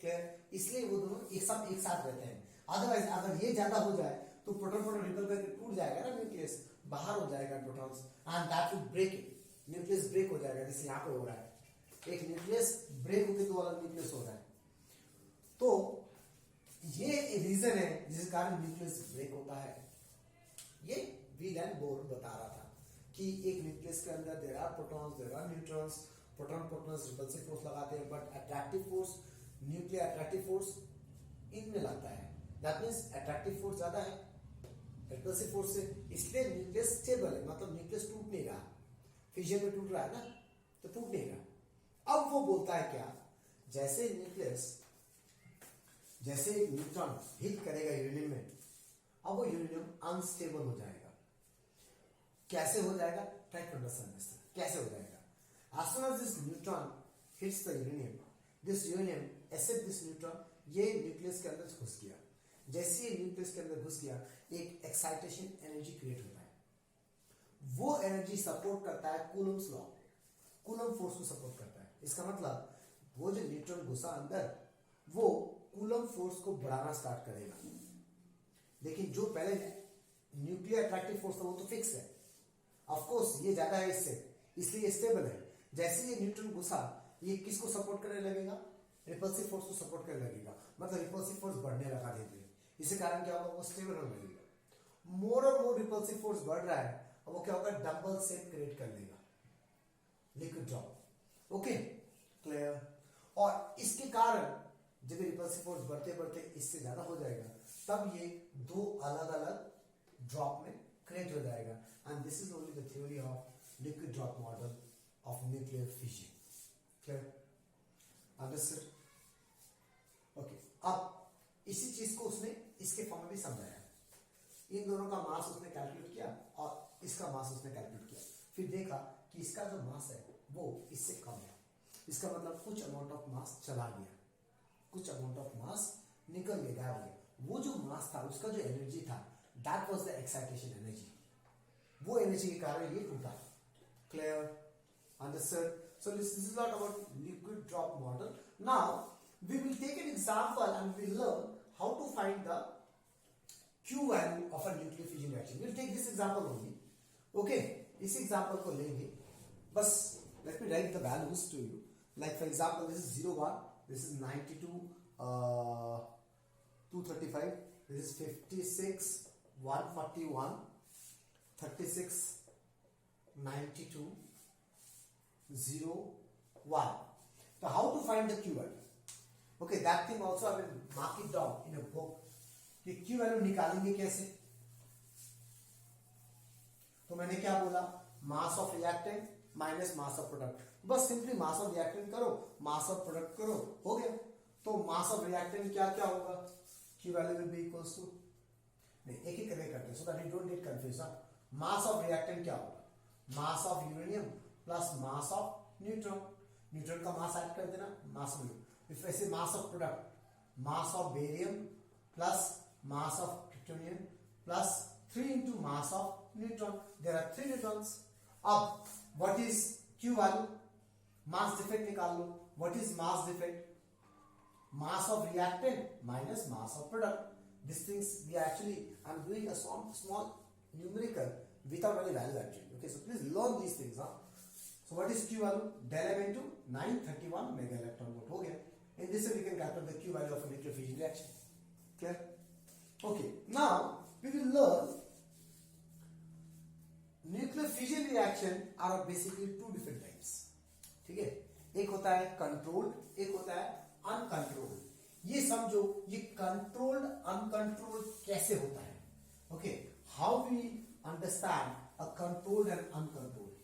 clear. इसलिए वो दोनों एक साथ रहते हैं। अदरवाइज अगर ये ज्यादा हो जाए तो प्रोटॉन प्रोटॉन रिपल करके टूट जाएगा ना न्यूक्लियस, बाहर हो जाएगा protons and that will break it, nucleus break हो जाएगा, जैसे यहाँ पे हो रहा है, एक न्यूक्लियस ब्रेक होकर दो अलग न्यूक्लियस हो रहा है। तो ये रीजन है जिस कारण न्यूक्लियस ब्रेक होता है। ये व्हील एंड बोर बता रहा था कि एक न्यूक्लियस के अंदर there are protons, there are neutrons, proton protons repulsive force लगाते हैं, but attractive force, nuclear attractive force इनमें लगता है। दैट मींस अट्रैक्टिव फोर्स ज्यादा है रिपल्सिव फोर्स से, इसलिए न्यूक्लियस स्टेबल है, मतलब न्यूक्लियस टूट नहीं रहा, फिजन में टूट रहा है ना, तो टूट नहीं रहा। अब वो बोलता है क्या, जैसे न्यूक्लियस, जैसे एक न्यूट्रॉन हिट करेगा यूरेनियम में, अब वो यूरेनियम अनस्टेबल हो जाएगा। कैसे हो जाएगा, ट्राई टू अंडरस्टैंड कैसे हो जाएगा। As soon as this neutron hits the uranium, this uranium accept this neutron, ये न्यूक्लियस के अंदर घुस गया। जैसे ये न्यूक्लियस के अंदर घुस गया, एक एक्साइटेशन एनर्जी क्रिएट होता है, वो एनर्जी सपोर्ट करता है कूलम्स लॉ, कूलम फोर्स को सपोर्ट करता है। इसका मतलब वो जो न्यूट्रॉन घुसा अंदर, वो कूलम फोर्स को बढ़ाना स्टार्ट करेगा। लेकिन जो पहले न्यूक्लियर अट्रैक्टिव फोर्स था वो तो फिक्स है, ऑफ कोर्स ये ज्यादा है इससे, इसलिए स्टेबल है। जैसे ये न्यूट्रॉन घुसा, ये किसको सपोर्ट करने लगेगा, रिपल्सिव फोर्स को सपोर्ट करने लगेगा, मतलब रिपल्सिव फोर्स बढ़ने लगा धीरे धीरे। इसी कारण क्या होगा, वो स्टेबल होने लगेगा। मोर और मोर रिपल्सिव फोर्स बढ़ रहा है, अब वो क्या होगा, डबल शेप क्रिएट कर लेगा, लिक्विड ड्रॉप। Okay, clear. और इसके कारण जब रिपल्सिव फोर्स बढ़ते बढ़ते इससे ज्यादा हो जाएगा, तब ये दो अलग अलग ड्रॉप में क्रिएट हो जाएगा। And this is only the theory of liquid drop model of nuclear fission, clear, understood. Okay, अब इसी चीज को उसने इसके फॉर्म में भी समझाया। इन दोनों का मास उसने कैलकुलेट किया और इसका मास उसने कैलकुलेट किया, फिर देखा कि इसका जो मास है वो इससे कम है, इसका मतलब कुछ अमाउंट ऑफ मास चला गया, कुछ अमाउंट ऑफ मास निकल गया, गायब हो गया। वो जो मास था, उसका जो एनर्जी था, that was the excitation energy, वो एनर्जी के कारण ये टूटा। Clear, understood. So this is not about liquid drop model. Now we will take an example and we will learn how to find the Q value of a nuclear fission reaction. We will take this example only. Okay, इस example को लेंगे, बस let me write the values to you. Like for example, this is 01, this is 92, 235, this is 56, 141, 36, 92, 01. So how to find the Q value? Okay, that thing also I will mark it down in a book. कि Q value निकालेंगे कैसे? तो मैंने क्या बोला, मास of reactant minus mass of product. बस simply mass of reactant करो, मास of product करो, हो गया। तो मास ऑफ रिएक्टेंट क्या क्या होगा, Q value will be equals to, नहीं एक एक करके करते हैं so that you don't get confused। Mass of reactant क्या होगा, mass of uranium plus mass of neutron, neutron का मास ऐड कर देना, मास में। इफ ऐसे mass of product, mass of barium plus mass of plutonium plus 3 into mass of neutron, there are 3 neutrons. अब what is Q value, mass defect निकाल लो। What is mass defect, mass of reactant minus mass of product. These things we actually, I'm doing a small numerical without any value actually. Okay, so please learn these things. So what is Q value? Del M into 931 mega electron volt. हो गया. In this way we can calculate the Q value of a nuclear fission reaction. Clear? Okay. Now we will learn nuclear fission reaction are basically two different types. ठीक है? एक होता है controlled, एक होता है अनकंट्रोल्ड। ये समझो, ये कंट्रोल्ड अनकंट्रोल्ड कैसे होता है। Okay, how we understand a controlled and uncontrolled.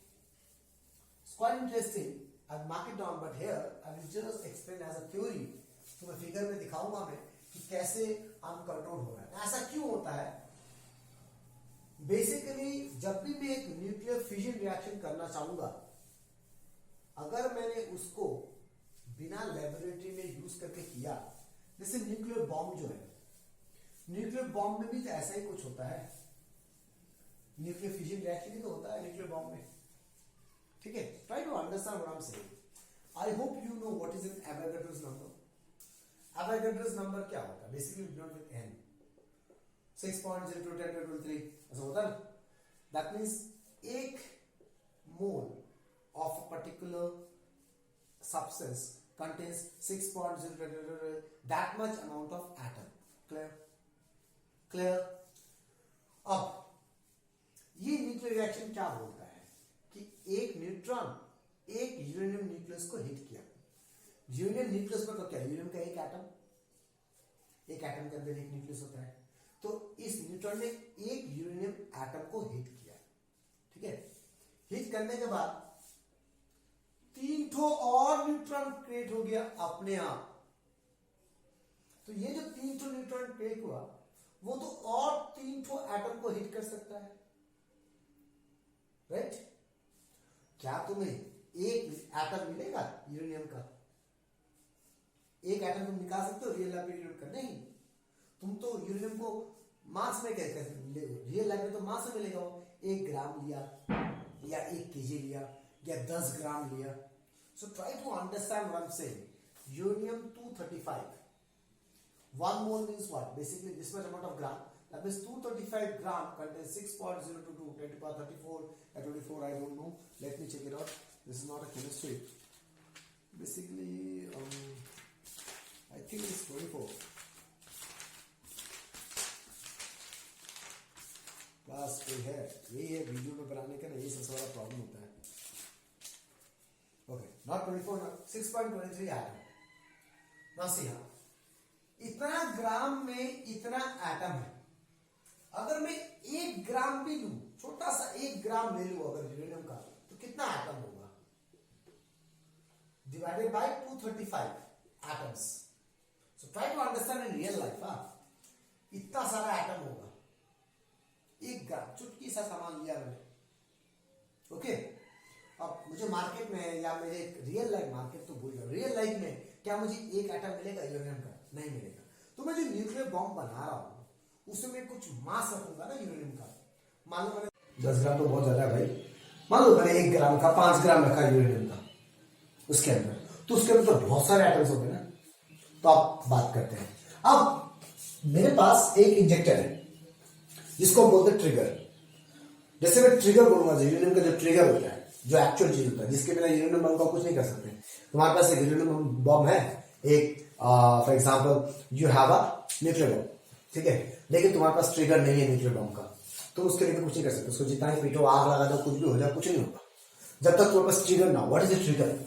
It's quite interesting. I'll mark it down, but here I will just explain as a theory. तो मैं फिगर में दिखाऊंगा मैं कि कैसे अनकंट्रोल हो रहा है. ऐसा क्यों होता है? बेसिकली जब भी मैं एक न्यूक्लियर फ्यूजन रिएक्शन करना चाहूंगा, अगर मैंने उसको बिना लेबोरेटरी में यूज करके किया, जैसे न्यूक्लियर बॉम्ब जो है, न्यूक्लियर बॉम्ब में भी तो ऐसा ही कुछ होता है. न्यूक्लियर फ्यूजन रिएक्शन ही तो होता है न्यूक्लियर बॉम्ब में. ठीक है, try to understand what I am saying. I hope you know what is an Avogadro's number. Avogadro's number क्या होता है? Basically denote with n. 6.02 10 to 23 ऐसा होता है ना. दैट मींस एक मोल of a particular substance contains 6.0 that much amount of atom. Clear? अब ये न्यूक्लियर रिएक्शन क्या बोलता है कि एक न्यूट्रॉन एक यूरेनियम न्यूक्लियस को हिट किया. यूरेनियम न्यूक्लियस में तो क्या, यूरेनियम का एक एटम के अंदर एक न्यूक्लियस होता है. तो इस न्यूट्रॉन ने एक यूरेनियम एटम को हिट किया. ठीक है, हिट करने के बाद 3 और न्यूट्रॉन क्रिएट हो गया अपने आप. तो ये जो 3 न्यूट्रॉन क्रिएट हुआ, वो तो और 3 एटम को हिट कर सकता है. राइट? क्या तुम्हें एक एटम मिलेगा यूरेनियम का? एक एटम तुम निकाल सकते हो रियल लाइफ में? कर नहीं. तुम तो यूरेनियम को मास में कैसे रियल लाइफ में तो मास में मिलेगा. वो 1 ग्राम लिया या 1 केजी लिया या 10 ग्राम लिया. So try to understand what I'm saying. Uranium 235. 1 mole means what? Basically this much amount of gram. That means 235 gram contains 6.022 10 to the power 34 at 24. I don't know. Let me check it out. This is not a chemistry. Basically, I think it's 24. बस कोई है, यही है video में बनाने का ना, यही सबसे बड़ा प्रॉब्लम होता है. Okay, not 24, 6.23 atom. Now see here, इतना ग्राम में इतना एटम है. अगर मैं 1 ग्राम भी लूं, छोटा सा 1 ग्राम ले लूं अगर यूरेनियम का, तो कितना एटम होगा? Divided by 235 atoms. So try to understand in real life. इतना सारा एटम होगा. 1 ग्राम, चुटकी सा सामान लिया मैंने. ओके, अब मुझे मार्केट में या मेरे रियल लाइफ, मार्केट तो भूल जाओ, रियल लाइफ में क्या मुझे 1 एटम मिलेगा यूरेनियम का? नहीं मिलेगा. तो मैं जो न्यूक्लियर बॉम्ब बना रहा हूं, उसमें कुछ मास रखूंगा ना यूरेनियम का. मान लो मैंने 10 ग्राम तो बहुत ज्यादा है भाई. मान लो मैंने 1 ग्राम का 5 ग्राम रखा यूरेनियम का उसके अंदर, तो उसके अंदर तो बहुत सारे एटम्स होंगे ना. तो आप बात करते हैं. अब मेरे पास एक इंजेक्टर है जिसको हम बोलते हैं ट्रिगर. जैसे मैं ट्रिगर बोलूंगा, यूरेनियम का जो ट्रिगर होता है, जो एक्चुअल चीज होता है, जिसके बिना यूरेनियम बम का कुछ नहीं कर सकते. तुम्हारे पास एक यूरेनियम बम है, एक for example you have a nuclear bomb. ठीक है, लेकिन तुम्हारे पास ट्रिगर नहीं है न्यूक्लियर बम का, तुम उसके लिए कुछ नहीं कर सकते. उसको जितना ही पीटो, आग लगा दो, कुछ भी हो जाए, कुछ नहीं होगा जब तक तुम्हारे पास ट्रिगर ना हो. What is the trigger?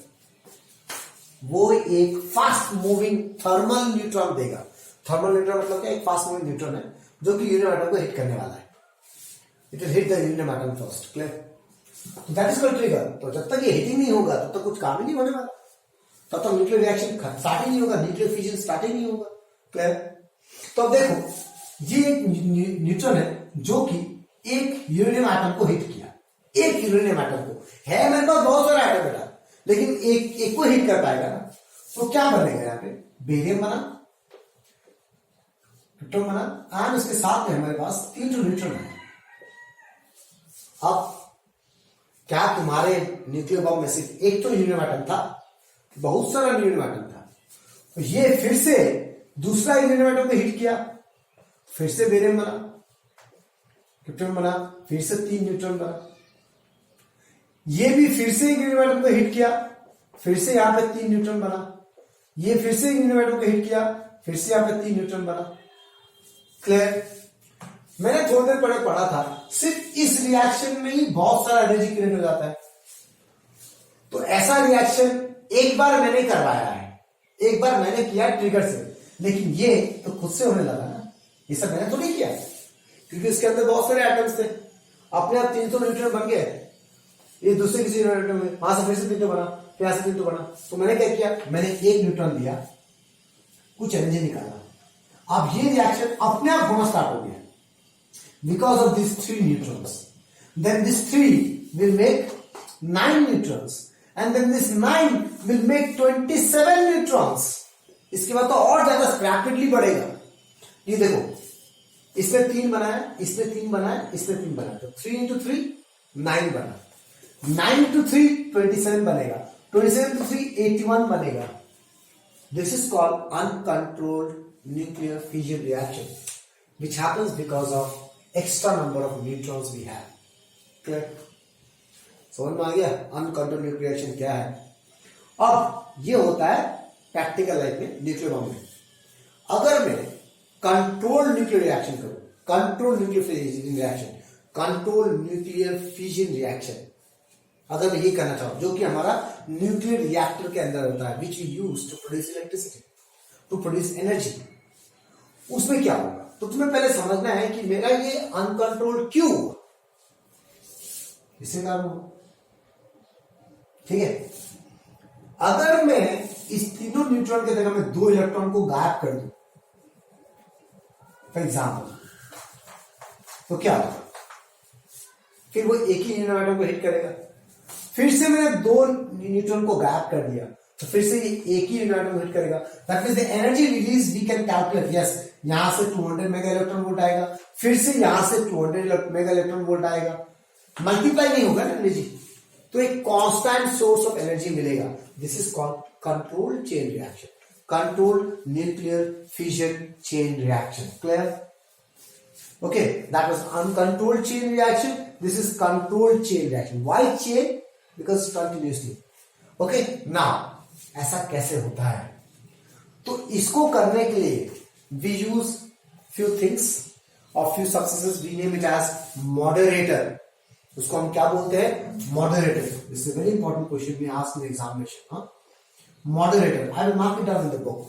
वो एक फास्ट मूविंग थर्मल न्यूट्रॉन देगा. थर्मल न्यूट्रॉन मतलब क्या? एक फास्ट मूविंग न्यूट्रॉन है जो कि यूरेनियम एटम को हिट करने वाला है. It will hit the uranium atom first. Clear? That is called trigger. तो जब तक ये हिटिंग नहीं होगा तब तक कुछ काम ही नहीं होने वाला. तब तक न्यूक्लियर रिएक्शन स्टार्ट ही नहीं होगा, न्यूक्लियर फ्यूजन स्टार्ट ही नहीं होगा. क्लियर? तो अब देखो, ये एक न्यूट्रॉन है जो कि एक यूरेनियम एटम को हिट किया. एक यूरेनियम एटम को है, मेरे पास बहुत सारा एटम बेटा, लेकिन एक को हिट कर पाएगा ना. तो क्या बनेगा यहाँ पे? बेरियम बना, प्लूटोनियम बना, एंड उसके साथ में हमारे पास 3 न्यूट्रॉन है. अब क्या तुम्हारे न्यूक्लियर बॉम्ब में सिर्फ एक तो यूरेनियम एटम था? बहुत सारा यूरेनियम एटम था. तो ये फिर से दूसरा यूरेनियम एटम को हिट किया, फिर से बेरियम बना, प्लूटोनियम बना, फिर से 3 न्यूट्रॉन बना. ये भी फिर से यूरेनियम एटम को हिट किया, फिर से यहां पे 3 न्यूट्रॉन बना. ये फिर से यूरेनियम एटम को हिट किया, फिर से यहां पे 3 न्यूट्रॉन बना. क्लियर? मैंने थोड़ी देर पहले पढ़ा था, सिर्फ इस रिएक्शन में ही बहुत सारा एनर्जी क्रिएट हो जाता है. तो ऐसा रिएक्शन एक बार मैंने करवाया है, एक बार मैंने किया ट्रिगर से, लेकिन ये तो खुद से होने लगा ना. ये सब मैंने तो नहीं किया, क्योंकि इसके अंदर बहुत सारे एटम्स थे, अपने आप 300 न्यूट्रॉन बन गए। ये दूसरे किसी एटम में वहां से फिर से 300 बना, फिर यहां से 300 बना। तो मैंने क्या किया, मैंने 1 न्यूट्रॉन दिया, कुछ एनर्जी निकाला। अब ये रिएक्शन अपने आप होना स्टार्ट हो गया because of this 3 neutrons. Then this 3 will make 9 neutrons and then this 9 will make 27 neutrons. इसके बाद तो और ज्यादा रैपिडली बढ़ेगा। ये देखो, इसमें 3 बनाया, इसमें 3 बनाया, इसमें 3 बनाया, तो 3 into 3 9 बना, 9 into 3 27 बनेगा, 27 into 3 81 बनेगा। This is called uncontrolled nuclear fission reaction, which happens because of extra number of neutrons we have. Clear? समझ में आ गया अनकंट्रोल्ड न्यूक्लियर रिएक्शन क्या है? अब ये होता है प्रैक्टिकल लाइफ में, न्यूक्लियर बॉम्ब में। अगर मैं कंट्रोल्ड न्यूक्लियर रिएक्शन करूं, controlled nuclear fission reaction, controlled nuclear fission reaction, अगर मैं ये करना चाहूं जो कि हमारा न्यूक्लियर रिएक्टर के अंदर होता है, which we use to produce electricity, to produce energy, उसमें क्या होगा? तो तुम्हें पहले समझना है कि मेरा ये अनकंट्रोल्ड क्यों हुआ, इससे कारण हुआ। ठीक है, अगर मैं इस तीनों न्यूट्रॉन की जगह में 2 इलेक्ट्रॉन को गायब कर दूं फॉर एग्जाम्पल, तो क्या होगा? फिर वो एक ही न्यूट्रॉन एटम को हिट करेगा। फिर से मैंने 2 न्यूट्रॉन को गायब कर दिया, तो फिर से ये एक ही न्यूट्रॉन एटम को हिट करेगा। That means the energy release we can calculate. Yes, यहां से 200 मेगा इलेक्ट्रॉन वोल्ट आएगा, फिर से यहां से 200 मेगा इलेक्ट्रॉन वोल्ट आएगा, मल्टीप्लाई नहीं होगा ना एनर्जी, तो एक कांस्टेंट सोर्स ऑफ एनर्जी मिलेगा। This is called controlled chain reaction, controlled nuclear fission chain reaction. Clear? Okay, that was uncontrolled chain reaction. This is controlled chain reaction. Why chain? Because continuously. Okay, now ऐसा कैसे होता है? तो इसको करने के लिए we use few things or few substances. We name it as moderator. उसको हम क्या बोलते हैं? Moderator. This is a very important question we ask in the examination. Huh? Moderator. I will mark it down in the book.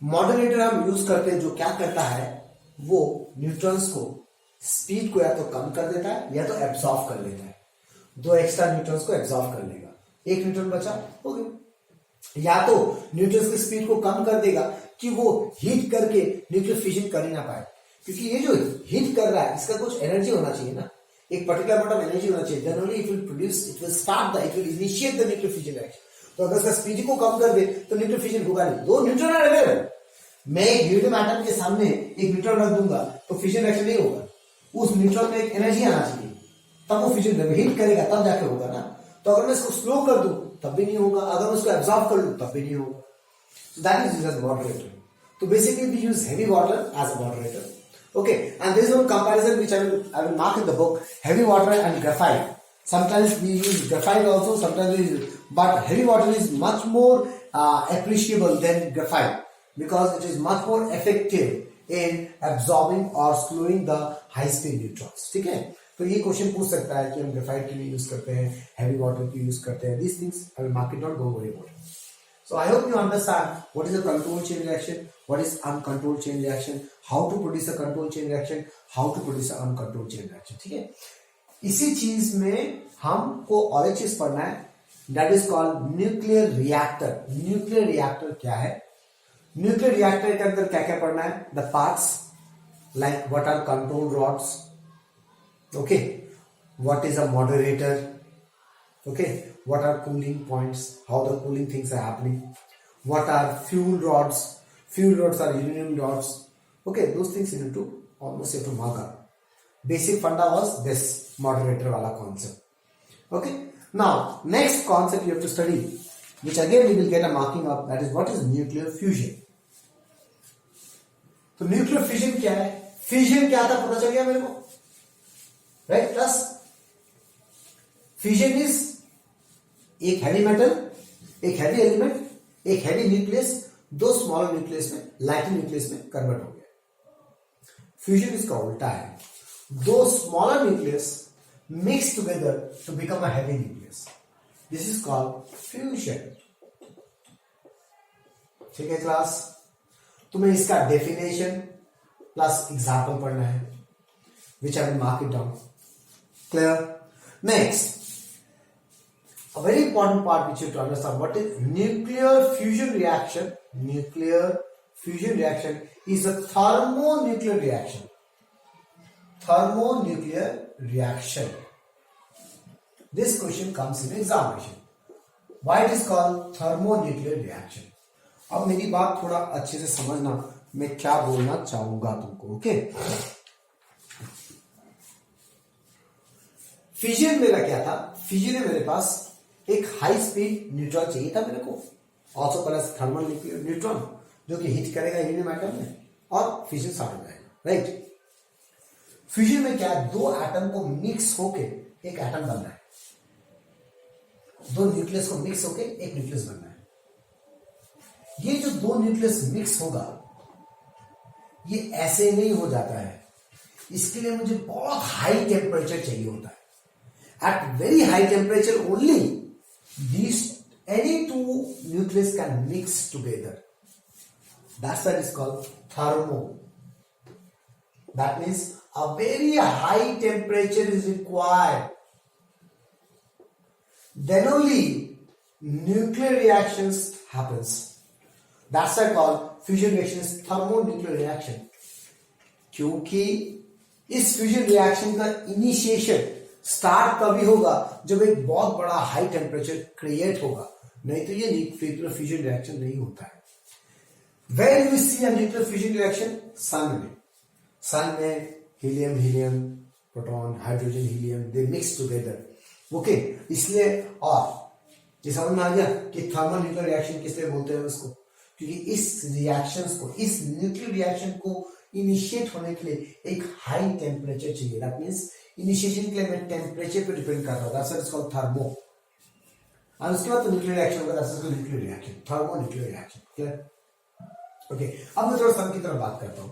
Moderator हम use करते हैं, जो क्या करता है, वो न्यूट्रॉन्स को स्पीड को या तो कम कर देता है या तो एब्सॉर्ब कर लेता है। 2 एक्स्ट्रा न्यूट्रॉन्स को एब्सॉर्ब कर लेगा, 1 न्यूट्रॉन बचा, हो गया। या तो न्यूट्रॉन्स की स्पीड को कम कर देगा कि वो हीट करके न्यूक्लियर फिजन कर ही ना पाए, क्योंकि ये जो हीट कर रहा है इसका कुछ एनर्जी होना चाहिए ना, एक पर्टिकुलर अमाउंट ऑफ एनर्जी होना चाहिए, then only it will produce, it will start the, it will initiate the nuclear fission reaction. तो अगर इसका स्पीड को कम कर दे तो न्यूक्लियर फिजन होगा नहीं। 2 न्यूट्रॉन अवेलेबल, मैं एक हीलियम एटम के सामने एक न्यूट्रॉन रख दूंगा तो फिजन रिएक्शन नहीं होगा। उस न्यूट्रॉन में एक एनर्जी आना चाहिए, तब वो फिजन हीट करेगा, तब जाके होगा ना। तो अगर मैं इसको स्लो कर दूं तब भी नहीं होगा, अगर मैं उसको एब्सॉर्ब कर लूं तब भी नहीं होगा। So that is used as moderator. So basically we use heavy water as a moderator. Okay, and there is one comparison which I will mark in the book: heavy water and graphite. Sometimes we use graphite also, sometimes we use, but heavy water is much more appreciable than graphite, because it is much more effective in absorbing or slowing the high speed neutrons. ठीक है, तो ये question पूछ सकता है कि हम graphite के लिए यूज करते हैं, हैवी वाटर के यूज करते हैं। These things I will mark it down, don't worry about it. So I hope you understand what is a controlled chain reaction, what is uncontrolled chain reaction, how to produce a controlled chain reaction, how to produce an uncontrolled chain reaction. ठीक है, इसी चीज में हमको और एक चीज पढ़ना है, that is called nuclear reactor. Nuclear reactor क्या है? न्यूक्लियर रिएक्टर के अंदर क्या क्या पढ़ना है? The parts, like what are control rods, okay, what is a moderator, okay, what are cooling points, how the cooling things are happening, what are fuel rods, fuel rods are uranium rods, okay, those things you need to almost you to mark up. Basic funda was this moderator वाला concept. Okay, now next concept you have to study, which again we will get a marking of, that is what is nuclear fusion. तो nuclear fission क्या है? Fission क्या था पता चल गया मेरे को, राइट? प्लस फिजन इज एक हैवी मेटल, एक हैवी एलिमेंट, एक हैवी न्यूक्लियस, 2 स्मॉलर न्यूक्लियस में, लाइटर न्यूक्लियस में कन्वर्ट हो गया। फ्यूजन इसका उल्टा है, 2 smaller nucleus mix together to become a heavy nucleus. This is called fusion. ठीक है क्लास, तुम्हें इसका डेफिनेशन प्लस एग्जाम्पल पढ़ना है, which I will mark it down. Clear? Next, a very important part which you have to understand, what is nuclear fusion reaction? Nuclear fusion reaction is a thermonuclear reaction. Thermonuclear reaction. This question comes in examination. Why it is called thermonuclear reaction? अब मेरी बात थोड़ा अच्छे से समझना, मैं क्या बोलना चाहूंगा तुमको. ओके, फिजन मेरा क्या था? फिजन में मेरे पास एक हाई स्पीड न्यूट्रॉन चाहिए था मेरे को, ऑल्सो प्लस थर्मल न्यूट्रॉन, जो कि हिट करेगा हीलियम एटम में और फिजन स्टार्ट हो जाएगा. राइट, फ्यूजन में क्या है? दो एटम को मिक्स होके एक एटम बनना है, दो न्यूक्लियस को मिक्स होके एक न्यूक्लियस बनना है. ये जो दो न्यूक्लियस मिक्स होगा ये ऐसे नहीं हो जाता है, इसके लिए मुझे बहुत हाई टेम्परेचर चाहिए होता है. At very high temperature only these any two nucleus can mix together. That's why it is called thermo. That means a very high temperature is required. Then only nuclear reactions happens. That's why called fusion reaction is thermonuclear reaction. क्योंकि इस fusion reaction का initiation start कभी होगा जब एक बहुत बड़ा high temperature create होगा, नहीं तो ये न्यूक्लियर फ्यूजन रिएक्शन नहीं होता है. Where we see a nuclear fusion reaction? Sun में helium helium proton hydrogen helium they mix together. Okay, इसलिए और ये समझ में आ गया कि थर्मोन्यूक्लियर रिएक्शन किस लिए बोलते हैं उसको, क्योंकि इस रिएक्शंस को, इस न्यूक्लियर रिएक्शन को इनिशिएट होने के लिए एक हाई टेम्परेचर चाहिए. दैट मींस इनिशिएशन के लिए मैं टेम्परेचर पे डिपेंड कर रहा हूं. That's what is called thermo. और उसके बाद तो न्यूक्लियर रिएक्शन होगा. That's called nuclear reaction, thermonuclear reaction. Clear? Okay, अब मैं थोड़ा सन की तरफ बात करता हूं.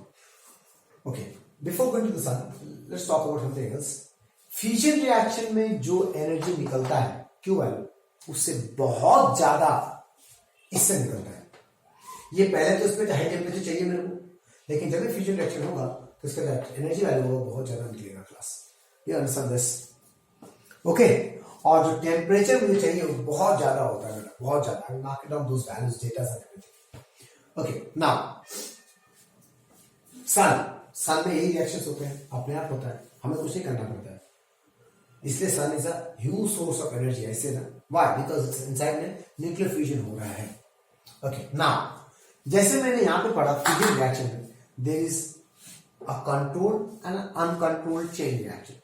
Okay, before going to the sun let's talk about something else. Fusion reaction में जो एनर्जी निकलता है क्यू वैल्यू उससे बहुत ज्यादा इससे निकलता है. ये पहले तो इसमें हाई टेम्परेचर चाहिए मेरे को, लेकिन जब भी फ्यूजन रिएक्शन होगा तो इसका एनर्जी वैल्यू बहुत ज्यादा निकलेगा. Class you understand this? Okay, और जो टेम्परेचर मुझे चाहिए वो बहुत ज्यादा होता है बेटा, बहुत ज्यादा. I will mark down those values, data and everything. Okay, now sun में यही रिएक्शंस होते हैं, अपने आप होता है, हमें कुछ नहीं करना पड़ता है. इसलिए sun is a huge source of energy. ऐसे ना, व्हाई? बिकॉज इनसाइड में न्यूक्लियर फ्यूजन हो रहा है. ओके, नाउ जैसे मैंने यहां पे पढ़ा फ्यूजन रिएक्शन में there is a controlled and an uncontrolled chain reaction.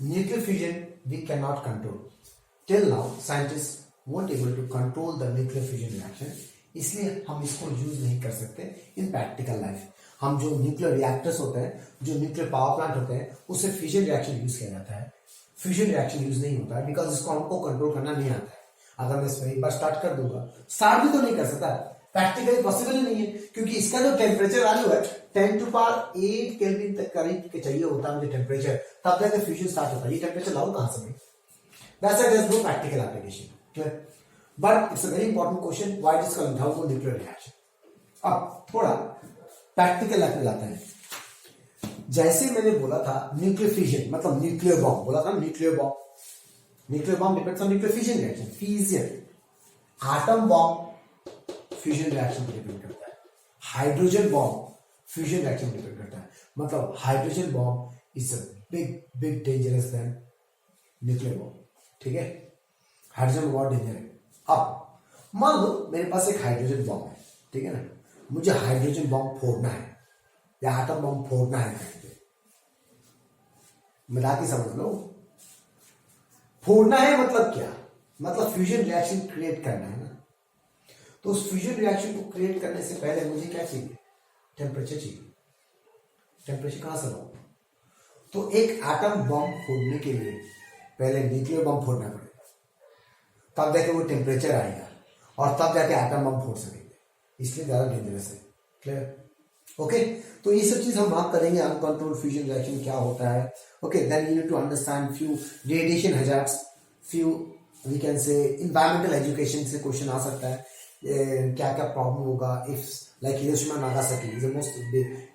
Nuclear fusion we cannot control. Till now, scientists weren't able to control the nuclear fusion reaction. इसलिए हम इसको यूज नहीं कर सकते इन प्रैक्टिकल लाइफ. हम जो न्यूक्लियर रिएक्टर्स होते हैं, जो न्यूक्लियर पावर प्लांट होते हैं, उससे फ्यूजन रिएक्शन यूज किया जाता है. फ्यूजन रिएक्शन यूज नहीं होता है बिकॉज इसको हमको कंट्रोल करना नहीं आता है. अगर मैं इसमें एक बार स्टार्ट कर दूंगा, स्टार्ट भी तो नहीं कर सकता, प्रैक्टिकली पॉसिबल ही नहीं है, क्योंकि इसका जो टेम्परेचर वैल्यू है 10⁸ केल्विन तक करीब के चाहिए होता है मुझे टेम्परेचर, तब जाकर फ्यूजन स्टार्ट होता है. ये टेम्परेचर लाऊं कहां से मैं? That's why there is no practical application. Clear? But it's a very important question, why it is called thermonuclear reaction. अब थोड़ा प्रैक्टिकल लाइफ में लाते हैं. जैसे मैंने बोला था न्यूक्लियर फ्यूजन मतलब न्यूक्लियर बॉम्ब, बोला था nuclear bomb. Nuclear bomb depends on nuclear fusion reaction. Fission atom bomb fusion reaction पर डिपेंड करता है. हाइड्रोजन बॉम्ब फ्यूजन रिएक्शन पर डिपेंड करता है. मतलब hydrogen bomb is a big dangerous than nuclear bomb. ठीक है, हाइड्रोजन बहुत डेंजर है. अब मान लो मेरे पास एक हाइड्रोजन बॉम्ब है, ठीक है ना, मुझे हाइड्रोजन बॉम्ब फोड़ना है या एटम बॉम्ब फोड़ना है कहीं पे. मिला के समझ लो, फोड़ना है मतलब क्या? मतलब फ्यूजन रिएक्शन क्रिएट करना है ना. तो उस फ्यूजन रिएक्शन को क्रिएट करने से पहले मुझे क्या चाहिए? टेम्परेचर चाहिए. टेम्परेचर कहां से लाऊं? तो एक एटम बॉम्ब फोड़ने के लिए पहले न्यूक्लियर बॉम्ब फोड़ना पड़ेगा, तब जाके वो टेम्परेचर आएगा और तब जाके एटम बॉम्ब फोड़ सकेंगे. इसलिए ज्यादा डेंजरस है. क्लियर? ओके, तो ये सब चीज हम बात करेंगे. अनकंट्रोल्ड फ्यूजन रिएक्शन क्या होता है. Okay, then you need to understand few radiation hazards, few we can say environmental education से क्वेश्चन आ सकता है. क्या क्या प्रॉब्लम होगा if like Hiroshima Nagasaki is the most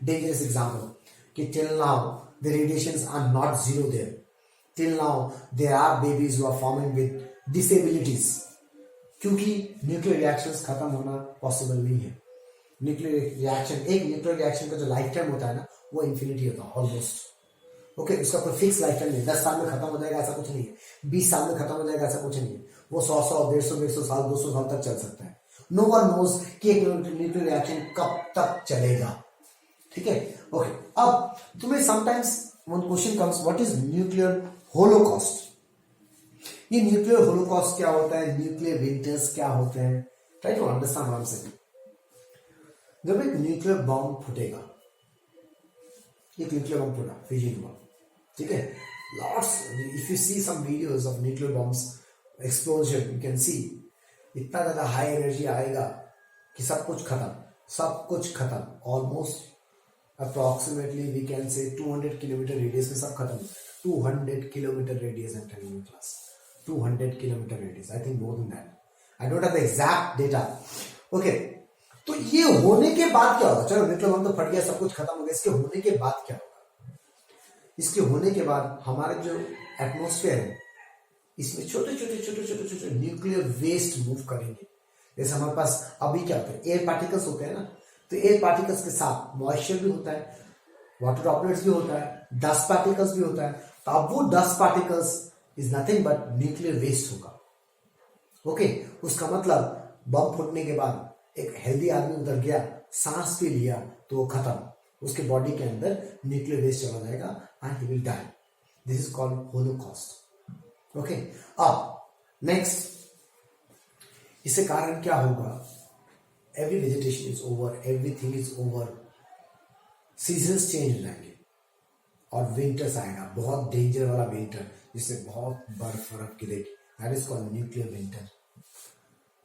dangerous example कि till now the radiations are not zero there, till now there are babies who are forming with disabilities, क्योंकि nuclear reactions खत्म होना पॉसिबल नहीं है। Nuclear reaction, एक nuclear reaction का जो life time होता है ना, वो इन्फिनिटी होता है ऑलमोस्ट। ओके, उसका कोई फिक्स लाइफ टाइम नहीं, 10 साल में खत्म हो जाएगा ऐसा कुछ नहीं है, 20 साल में खत्म हो जाएगा ऐसा कुछ नहीं है, वो 100 150 साल 200 साल तक चल सकता है। नो वन नोज कि एक न्यूक्लियर रिएक्शन कब तक चलेगा। ठीक है, ओके। अब तुम्हें sometimes one question comes, what is nuclear holocaust? ये न्यूक्लियर होलोकॉस्ट क्या होता है, न्यूक्लियर विंटर्स क्या होते हैं? Try to understand what I am saying. जब एक न्यूक्लियर बॉम्ब फूटेगा, एक न्यूक्लियर बॉम्ब फूटा, फ्यूजन बॉम्ब, ठीक है, lots, if you see some videos of nuclear bombs explosion, you can see इतना ज्यादा हाई एनर्जी आएगा कि सब कुछ खत्म, सब कुछ खत्म, ऑलमोस्ट अप्रोक्सीमेटली वी कैन से 200 किलोमीटर रेडियस में सब खत्म। 200 kilometre radius, I am telling you class, 200 kilometre radius, I think more than that, I don't have the exact data. Okay, तो ये होने के बाद क्या होगा? चलो न्यूक्लियर बॉम्ब तो फट गया, सब कुछ खत्म हो गया, इसके होने के बाद क्या होगा? इसके होने के बाद हमारे जो एटमॉस्फेयर है, इसमें छोटे छोटे न्यूक्लियर वेस्ट मूव करेंगे। जैसे हमारे पास अभी क्या होता है, एयर पार्टिकल्स होते हैं ना, तो एयर पार्टिकल्स के साथ मॉइस्चर भी होता है, वाटर ड्रॉपलेट्स भी होता है, डस्ट पार्टिकल्स भी होता है। तो अब वो dust particles is nothing but nuclear waste होगा। ओके, उसका मतलब बम फूटने के बाद एक हेल्दी आदमी उधर गया, सांस भी लिया, तो वो खत्म, उसके बॉडी के अंदर न्यूक्लियर वेस्ट चला जाएगा and he will die. This is called holocaust. Okay, अब नेक्स्ट, इससे कारण क्या होगा? Every vegetation is over, everything is over, seasons change हो जाएंगे और विंटर्स आएगा, बहुत डेंजर वाला विंटर, जिससे बहुत बर्फ गिरेगी, that is called nuclear winter.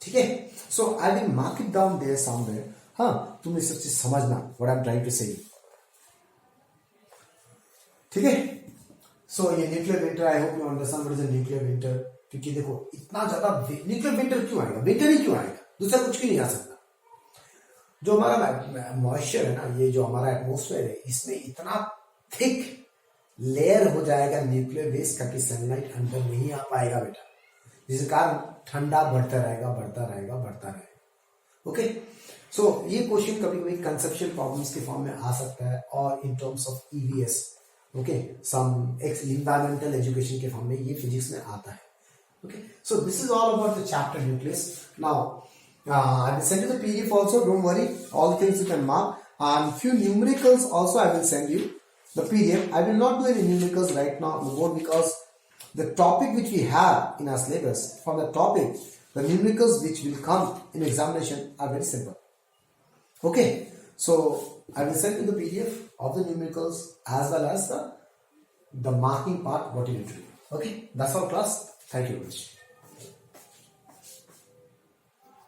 ठीक है, so I will mark it down there somewhere. हाँ, तुम ये सब चीज समझना, what I am trying to say. ठीक है, सो ये nuclear winter, I hope you understand what is a nuclear winter. क्योंकि देखो इतना ज्यादा न्यूक्लियर विंटर क्यों आएगा? विंटर ही क्यों आएगा? दूसरा कुछ भी नहीं आ सकता। जो हमारा मॉइस्चर है ना, ये जो हमारा एटमॉस्फेयर है, इसमें इतना थिक लेयर हो जाएगा न्यूक्लियर वेस्ट का कि सनलाइट अंदर नहीं आ पाएगा बेटा, जिसके कारण ठंडा बढ़ता रहेगा, बढ़ता रहेगा, बढ़ता रहेगा। ओके, सो ये क्वेश्चन कभी कभी कंसेप्चुअल प्रॉब्लम्स के फॉर्म में आ सकता है, और in terms of EVS, okay, some environmental education के फॉर्म में ये फिजिक्स में आता है। Okay, so this is all about the chapter nucleus. Now I will send you the PDF also, don't worry, all the things you can mark, and few numericals also I will send you the PDF. I will not do any numericals right now, more because the topic which we have in our syllabus, from the topic, the numericals which will come in examination are very simple. Okay, so I will send you the PDF of the numericals as well as the marking part, what you need to do. Okay, that's all class. Thank you very much.